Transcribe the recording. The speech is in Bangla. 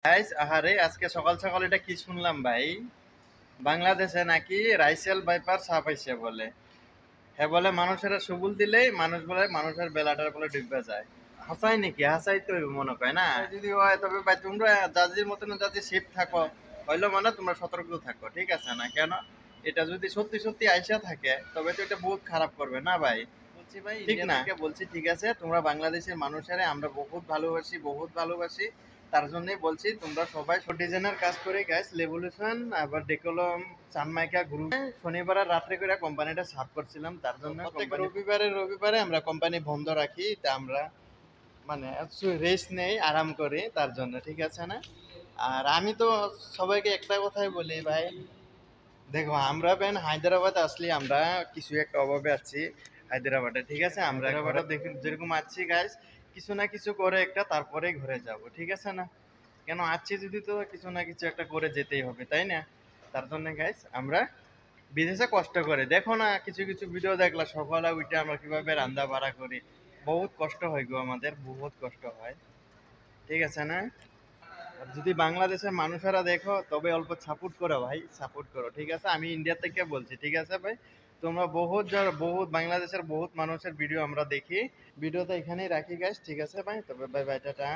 গাইস আহারে আজকে সকাল সকাল এটা কি শুনলাম ভাই, বাংলাদেশে নাকি রাইসেল ভাইপার সাপ আইছে বলে। হ্যাঁ বলে মানুষেরা সবুল দিলেই মানুষ বলে মানুষের বেলাটার বলে ডুবে যায়। হাসাই নাকি? হাসাই তো মনে কয় না যদি হয়, তবে ভাই তোমরা জাজির মতন জাজি শিফট থাকো হইলো মানে তোমরা সতর্ক থাকো, ঠিক আছে না? কেন এটা যদি সত্যি সত্যি আইসা থাকে তবে তো এটা বহুত খারাপ করবে না ভাই? বলছি ভাই ঠিক না বলছি, ঠিক আছে তোমরা বাংলাদেশের মানুষেরা আমরা বহুত ভালোবাসি, বহুত ভালোবাসি। তার জন্যই বলছি তোমরা সবাই ডিজাইনের কাজ করে গাইস লেভলিউশন আবার ডেকোলম সানমাইকা গ্রুপ শনিবার আর রাত্রে করে কোম্পানিটা সাফ করছিলাম। তার জন্য প্রত্যেক রবিবারে রবিবারে আমরা কোম্পানি বন্ধ রাখি, তা আমরা মানে রেস্ট নেই, আরাম করি তার জন্য, ঠিক আছে না? আর আমি তো সবাইকে একটা কথাই বলি ভাই, দেখো আমরা বেন হায়দ্রাবাদ আসলে আমরা কিছু একটা অভাবে আছি হায়দ্রাবাদে, ঠিক আছে? আমরা হায়দ্রাবাদে দেখুন যেরকম আছি গাইস, কিছু না কিছু করে একটা তারপরে ঘুরে যাব, ঠিক আছে না? কেন আছি যদি তো কিছু না কিছু একটা করে যেতেই হবে, তাই না? তার জন্য গাইস আমরা বিদেশে কষ্ট করে দেখো না, কিছু কিছু ভিডিও দেখলা সকালে উঠে আমরা কিভাবে রান্না বাড়া করি, বহুত কষ্ট হয় গো, আমাদের বহুত কষ্ট হয়, ঠিক আছে না? আর যদি বাংলাদেশের মানুষেরা দেখো তবে অল্প সাপোর্ট করো ভাই, সাপোর্ট করো, ঠিক আছে? আমি ইন্ডিয়া থেকে বলছি, ঠিক আছে ভাই? তোমরা বহুত বহুত বাংলাদেশের বহুত মানুষের ভিডিও আমরা দেখি। ভিডিওটা এখানেই রাখি গাইস, ঠিক আছে ভাই? তবে বাই বাই, টাটা।